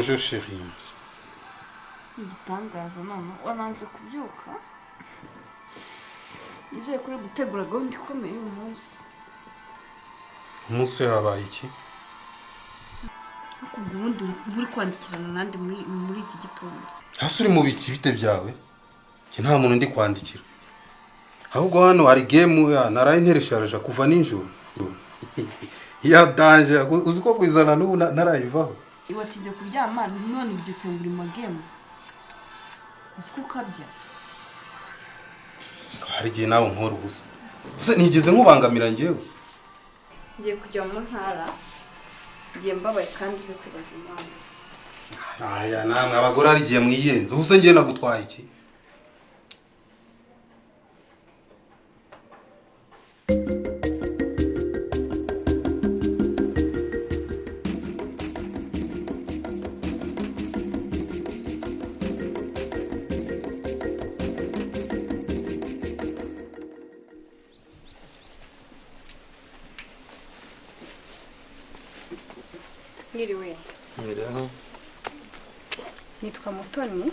bonjour chérie. Igitangaza none wananze kubyuka. Nizeye kuri gutegura gahunda ikomeye uyu munsi. Umunsi habaye iki? Akubwo ubundi uri kwandikirana nande muri iki gitondo. Hasi uri mu biki bite byawe? Ki nta muntu ndi kwandikira. Ahubwo hano hari game ya naraye ntereshaje kuva ninjoro. Ya danje uzi ko kwizana n'ubu narayivaho. Iwatinze kuryama none ubyutse muri magame. Uzi kabya. Hari gihe nawe nkora ubusa. Uze nigeze nkubangamira ngewe. Ngiye kujya mu Ntara. Ngiye mbabaye kandi uze kwibaza impamvu. Aya namwe abagore ari gihe mwiyenze. Ubuse ngiye nagutwaye iki? Ngiriwe. Ngiriho. Nitwa Mutoni.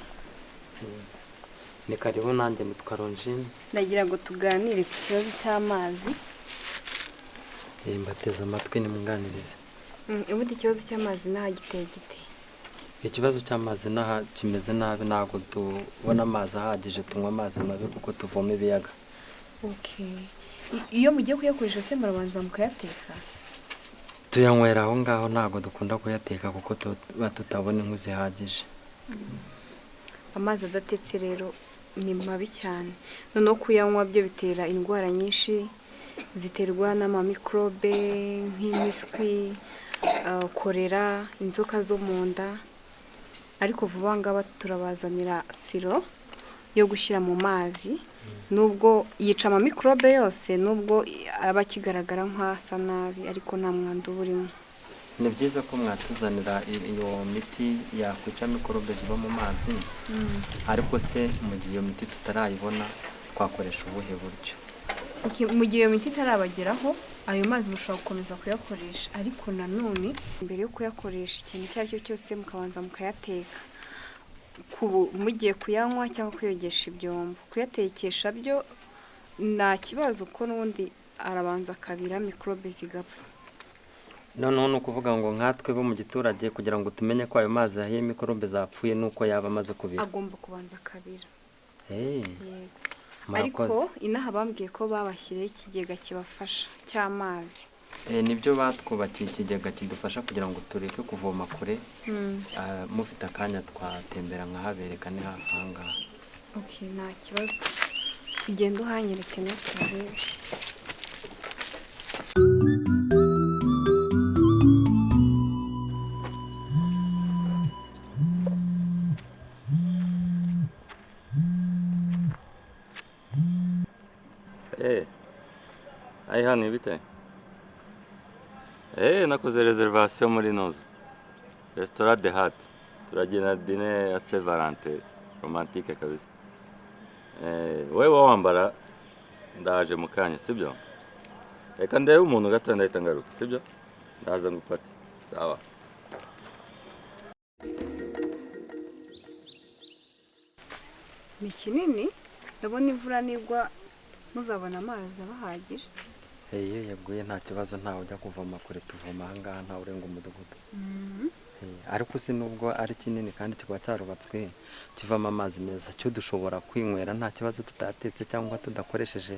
Ni karibu nanjye nitwa Ronjine. Nagira ngo tuganire ku kibazo cy'amazi. Mbateze amatwi nimunganirize. Ubundi ikibazo cy'amazi naha giteye gite? Ikibazo cy'amazi naha kimeze nabi ntago tubona amazi ahagije tunywa amazi mabi kuko tuvoma ibiyaga. Okay. Iyo mugiye kuyakoresha se murabanza mukayateka? Tuyanywera aho ngaho ntago dukunda kuyateka kuko tutabona inkwi zihagije. Amazi adatetse rero ni mabi cyane. Noneho kuyanywa byo bitera indwara nyinshi ziterwa n'amamikrobe nk'impiswi, korera, inzoka zo mu nda. Ariko vuba ngaba turabazanira siro yo gushyira mu mazi. Nubwo yica amamikrobe yose nubwo aba kigaragara nk'asa nabi ariko nta mwanda burimo. Ni byiza ko mwatuzanira iyo miti yakwica mikrobe ziba mu mazi. Ariko se mu gihe iyo miti tutarayibona twakoresha ubuhe buryo? Mu gihe iyo miti itarabageraho ayo mazi mushobora gukomeza kuyakoresha ariko nanone mbere yo kuyakoresha ikintu icyo ari cyo cyose mukabanza mukayateka. Mugiye kuyanywa cyangwa kuyogesha ibyombo. Kuyatekesha byo nta kibazo ko n'ubundi arabanza kabira mikrobe zigapfa. Noneho ni ukuvuga ngo nkatwe bo mu giturage kugira ngo tumenye ko ayo mazi yahiye mikrobe zapfuye nuko yaba amaze kubira. Agomba kubanza kabira. Murakoze. Ariko inaha bambwiye ko babashyiriye ikigega kibafasha cy'amazi. Nibyo batwubakiye ikigega kidufasha kugira ngo tureke kuvoma kure. Mufite akanya twatembera nkahabereka ni hangaha. Okay, nta kibazo. Tugenda uhanyereke natwe. Ahita bite? Nakoze reservation muri Noza. Restaurant de Hat. Turagenda dîner ya Saint Valentine. Romantique kabisa. Wewe wambara ndaje mukanya sibyo? Reka ndebe umuntu gato ndahita ngaruka sibyo? Ndaza ngufate. Sawa. Ni kinini ndabona imvura nigwa muzabona amazi abahagije. Iyo yaguye nta kibazo ntawe ujya kuvoma kure tuvoma ahangaha ntawe urenga umudugudu. Ariko si nubwo ari kinini kandi kikaba cyarubatswe kivamo amazi meza cyo dushobora kwinywera nta kibazo tutatetse cyangwa tudakoresheje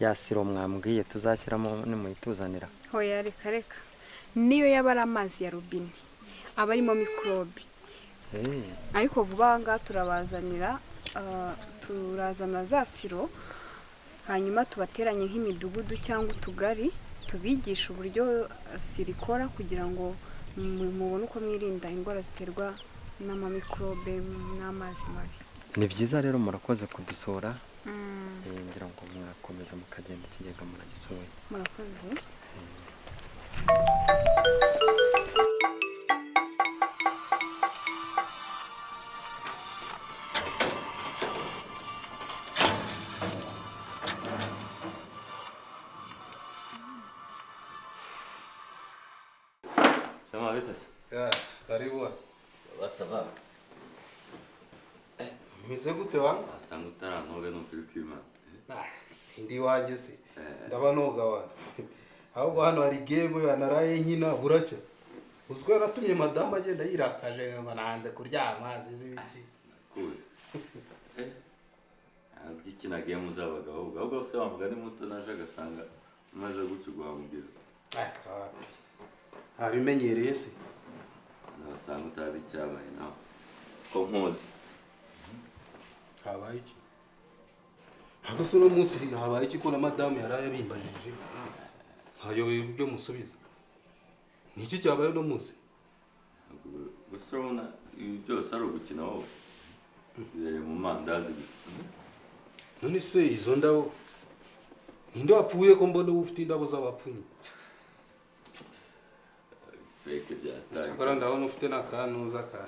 ya siro mwambwiye tuzashyiramo nimuyituzanira. Hoya reka niyo yaba ari amazi ya robine aba arimo mikrobe. Ariko vuba ngaha turabazanira turazana za siro hanyuma tubateranye nk'imidugudu cyangwa utugari tubigisha uburyo sirikora kugira ngo mubone uko mwirinda indwara ziterwa n'amamikrobe n'amazi mabi. Ni byiza rero murakoze kudusura. Ngira ngo mwakomeza mukagenda ikigega muragisohoye. Murakoze. Chama vitas? Karibu. umeze gute wa wasanga utarantoga n'ukuri kw'Imana. sindi iwanjye se ndaba noga wa ahubwo hano hari game naraye nkina buraca uzwi yaratumye madamu agenda yirakaje ngo nanze kuryama zizi ibiki kuzi gikina game zabaga ahubwo se wamvuga ni muto naje agasanga umaze gutyo guhamubwira abimenyereye se nabasanga utazi icyabaye nawe ko nkuzi habaye iki ahubwo se uno munsi habaye iki ko na madamu yaraye abimbajije ntayobewe ibyo musubiza ni iki cyabaye uno munsi gusa urabona ibi byose ari ugukina wowe bibereye mu mandazi none se izo ndabo ninde wapfuye ko mbona ufite indabo z'abapfunyi feke byataye cyakora ndabona ufite n'akantuza ka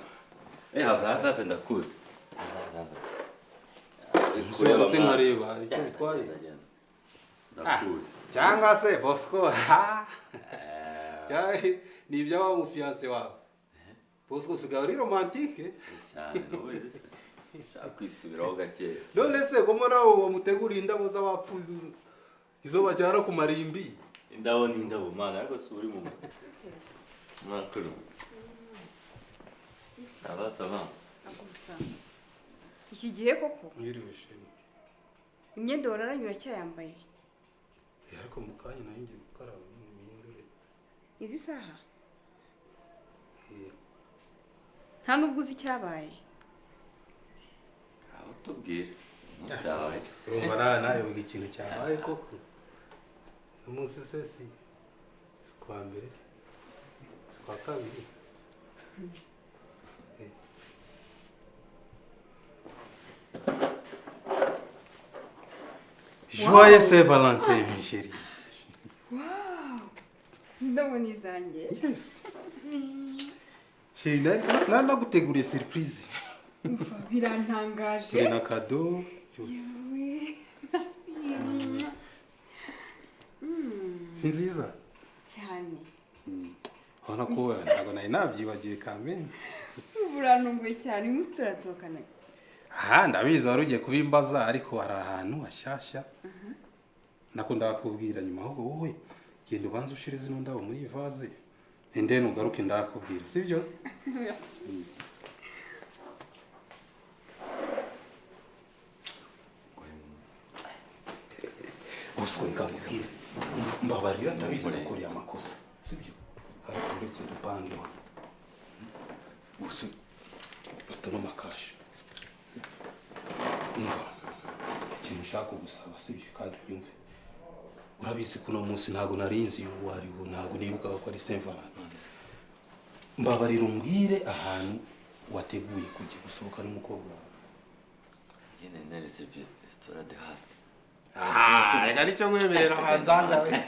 hava ndakuzi nsohotse nkareba icyo bitwaye ndakuzi cyangwa se Bosco ni iby'awa mufiyanse wawe Bosco usigaye uri romantike cyane wowe ushaka kwisubiraho gakeya none se ko mbona wowe wamuteguriye indabo z'abapfuzi izo bajyana ku marimbi indabo ni indabo mana ariko si uri mu mutwe mwakuru abasaba iki gihe koko mwiriwe shema imyenda wararanye uracyayambaye ariko mu kanya nayo ngiye gukaraba n'imihindure izi saha nta nubwo uzi icyabaye aho tubwire cyabaye urumva nawe buri ikintu cyabaye koko umunsi se si kwa mbere si kwa kabiri Joyeux Saint Valentine, mes chéris. Wow! Indabo ni izanjye. Yes. Chérie, naguteguriye surprise. Umva birantangaje. Uri na cadeau. Yewe. Si nziza? Cyane. Urabona ko ntabwo nari nabyibagiye kamere. Uburantunguye cyane umunsi uratokana. Aha ndabizi wari ugiye kubimbaza ariko hari ahantu hashyashya nako ndakubwira nyuma ahubwo wowe genda ubanze ushire zino ndabo muri vaze ende nugaruke ndakubwira sibyo Bosco ikakubwira mbabarira ndabizi gukora amakosa sibyo ariko uretse dupange wa Bosco batano makashi ikintu ushaka gusaba sibyo kandi unyumve urabizi kuno munsi ntago narinzi uwo ariho ntago nibuka ko ari Saint Valentine mbabarira umbwire ahantu wateguye kujya gusohoka n'umukobwa wawe nyine narisebye restaurant de hat reka nicyo nkwemerera hanzanga we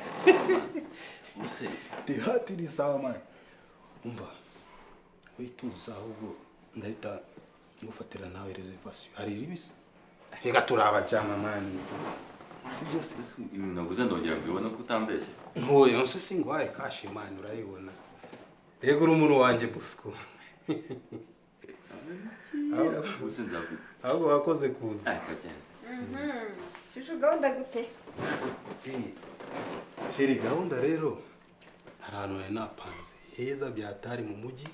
use de hat ni sawa man umva wituza ahubwo ndahita ngufatira nawe reservation hari ribisi reka turabajyana mani sibyo se naguze ndongera mbibona ko utambeshye ntoye nse singwaye kashi mani urayibona yego uri umuntu wanjye Bosco ahubwo wakoze kuza shushu gahunda gute sheri gahunda rero hari ahantu nari napanze heza byatari mu mujyi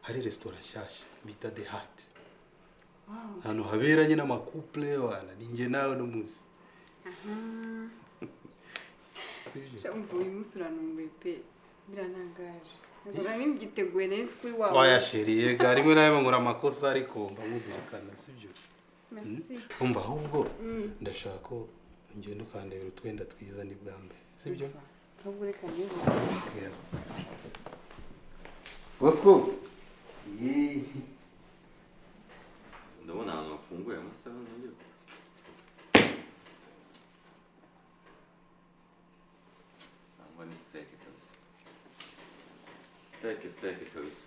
hari restaurant nshyashya bita The Hat hano haberanye n'amakouple wana ninjye nawe no muzi sibyo umva uyu munsi urantunguye pe birantangaje ntabwo nari mbyiteguye neza kuri wawe waya sheri yega rimwe na rimwe nkora amakosa ariko mbamuzirikana sibyo umva ahubwo ndashaka ko ngenda ukandebera utwenda twiza ni bwa mbere sibyo ahubwo reka niba Bosco ndabona ahantu hafunguye amasaha nongeye sangwa ni feke kabisa feke kabisa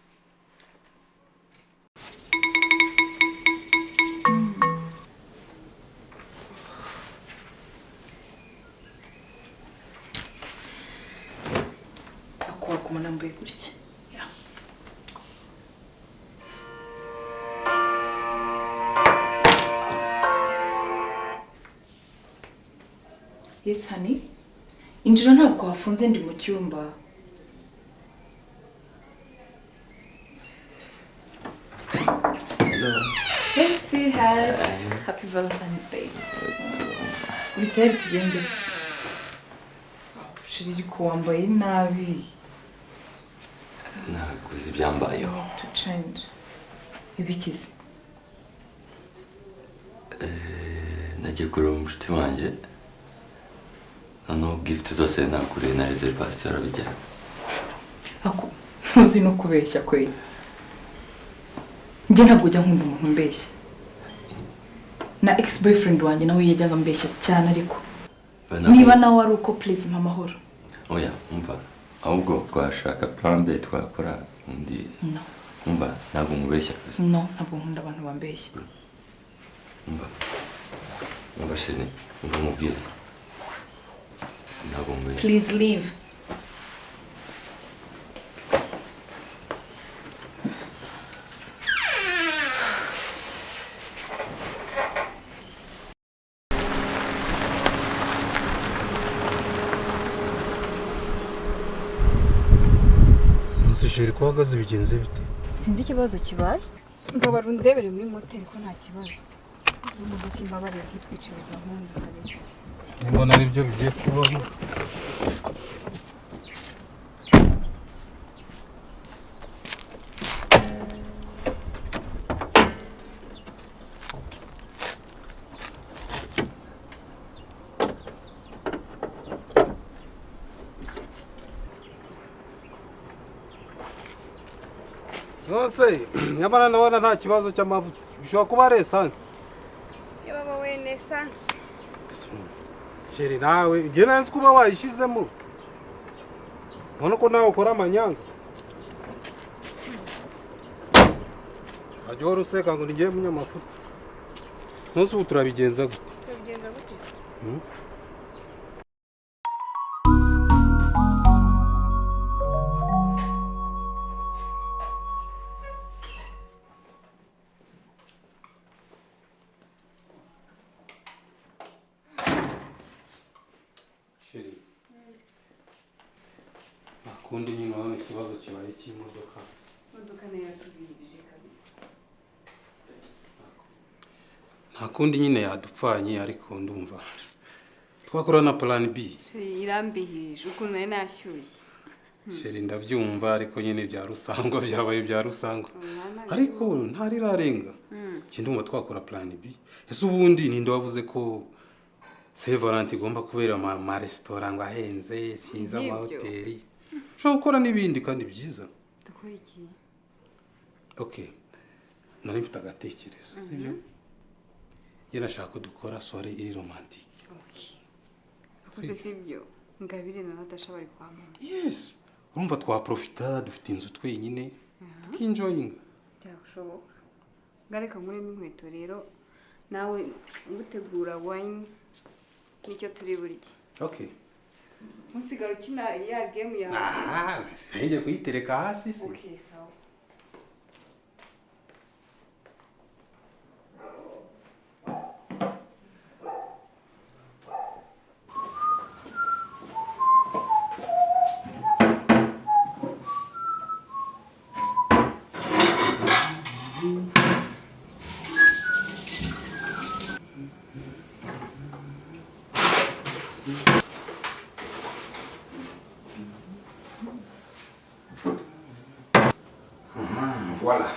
akuba kumunambuye gutya Yes honey. Injira ntabwo wafunze ndi mu cyumba. Hello. Hey sweetheart. Happy Valentine's Day. Bitari tugende. Shiriri ko wambaye nabi. Naguze ibyambayeho. To change. Ibikize. Nagiye kureba umushuti wanjye. Noneho gift zose naguriye na reservation arabijyana. Ako ntuzi no kubeshya kwe. Njye ntabwo ujya nkunda umuntu mbeshya. Na ex-boyfriend wanjye nawe yajyaga mbeshya cyane ariko. Niba nawe ari uko please mpa amahoro. Oya, umva. Ahubwo twashaka plan B twakora undi. No. Umva, ntabwo mubeshya kabisa. No, ntabwo nkunda abantu bambeshya. Umva shene, umva mubwire. Ntabwo mubeshya. Please leave. Sheri ko uhagaze bigenze bite? Sinzi ikibazo kibaye. Mbabara undebere muri moteri ko nta kibazo. Umuvuga imbabare kitwicira gahunda kabisa. Mbona ari byo bigiye kubaho. Nose, nyamara ndabona nta kibazo cy'amavuta. Bishobora kuba ari essence. Yaba we essence. Sheri nawe, njye nanzi kuba wayishizemo. Ubona ko nawe ukora amanyanga. Ajya uruseka ngo ngiye munyamafuta. Nose ubu turabigenza gute? Tubigenza gute se? Nakundi nyine urabona ikibazo kibaye cy'imodoka. Imodoka nayo yatubirije kabisa. Nakundi nyine yadupfanye ariko ndumva. Twakora na plan B. Irambihije ukuntu nari nashyushye. Sheri ndabyumva ariko nyine bya Rusangwa byabaye bya Rusangwa. Ariko ntarirarenga. Kindumva twakora plan B. Ese ubundi ninde wavuze ko Saint Valentin igomba kubera ama restaurant ngo ahenze, sinza ama hoteli. Ushobora gukora n'ibindi kandi byiza. Dukora iki? Okay. Nari mfite agatekerezo, sibyo? Yena shaka dukora soirée iri romantique. Okay. Akoze sibyo. Ngabire na Natasha bari kwa mama. Yes. Urumva twaprofita dufite inzu twenyine. Tukinjoyinga. Byashoboka. Gareka nkuremo inkweto rero nawe ngutegura wine nicyo turi burye. Okay. Musigara ukina ya game yawe. Ngiye kuyitereka hasi se. Okay, sawa. Voilà.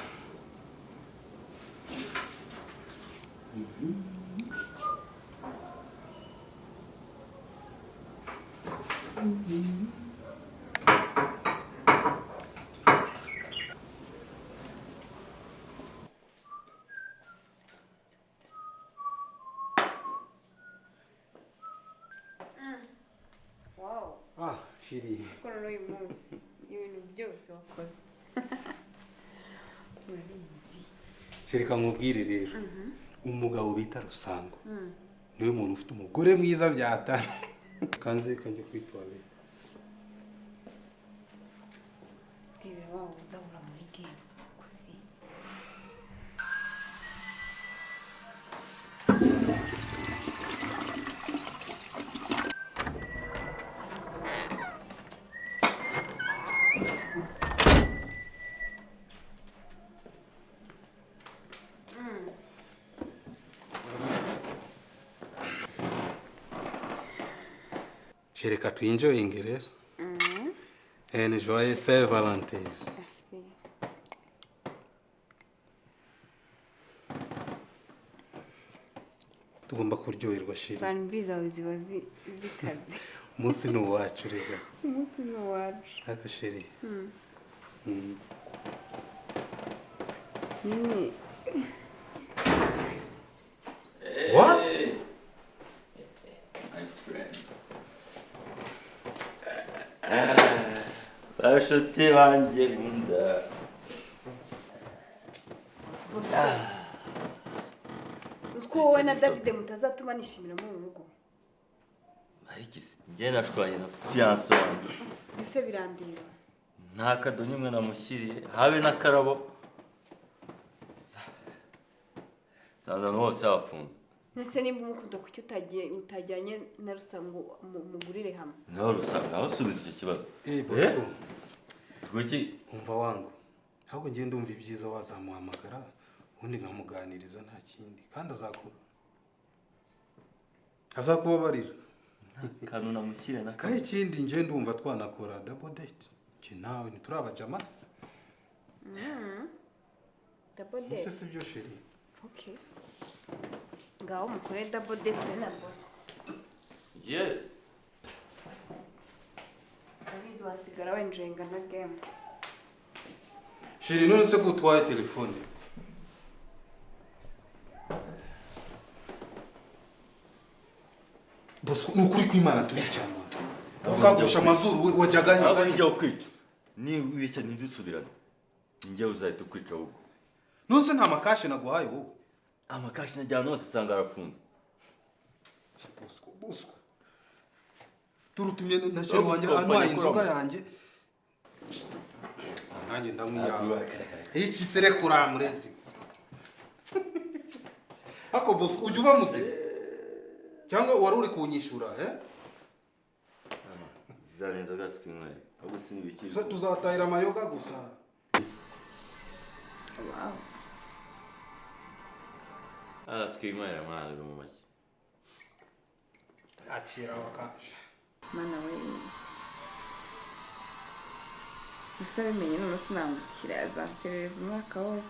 Wow. Shiri. Kono no umunsi ibintu byose wakoze. Shiri kamubwire rero. Umugabo bita Rusangwa. Niwe muntu ufite umugore mwiza byata. Kanze kanje kwitwale. Tibe wao ndabura muri game kusi. Reka tuyinjoyinge rero. Ni joyeux Saint Valentin. Merci. Tugomba kuryoherwa shiri. Abantu bizawe ziba zikaze. Umunsi ni uwacu rega. Umunsi ni uwacu. Aka shiri. Nyine What? My friends. Bashuti banjye nkunda. Uziko wowe na David mutazatuma nishimira mu rugo. Arikisi, njye nashwanye na fiance wanjye. Byose birandira. Nta kado nimwe namushyiriye, habe n'akarabo. Sanzano hose hafunze. Nese nimba umukunda kuki utajyanye na Rusa ngo mugurire hamwe. Naho Rusanga, aho subiza icyo kibazo. Bosco. Kuki? Umva wangu. Ahubwo ngiye ndumva ibyiza wazamuhamagara ubundi nkamuganiriza nta kindi kandi azakubabarira. Kanu namushyire na Kandi ikindi ngiye ndumva twanakora double date. Nje nawe ntiturabajama. Double date. Ese sibyo sheri. Okay. Ngaho mukore double date na Bosco. Yes. Abizo wasigara wenjenga na game. Sheri none se gutwaye telefone. Bosco nukuri kwimana turicana. Ukagusha amazuru wajyaga he? Aba njye ukwica. Ni wice ntidusubirane. Njye uzahita ukwica wowe. Nose nta makashi naguhaye wowe. Amakashi najyana hose nsanga arafunze. Bosco. Turutumye na sheri wanjye anwaye inzoga yanjye. Nanjye ndamwiyawe. Iki sere kuramurezi. Ako Bosco ujye uba muzima. Cyangwa wari uri kunyishura Zari inzoga twinyweye. Ahubwo sinibikije. Tuzatahira amayoga gusa. Wow. Twinywera mwana uri mu mashyi. Akira wakasha. Mana we. Gusa bimenye none sinamukira azanserereza umwaka wose.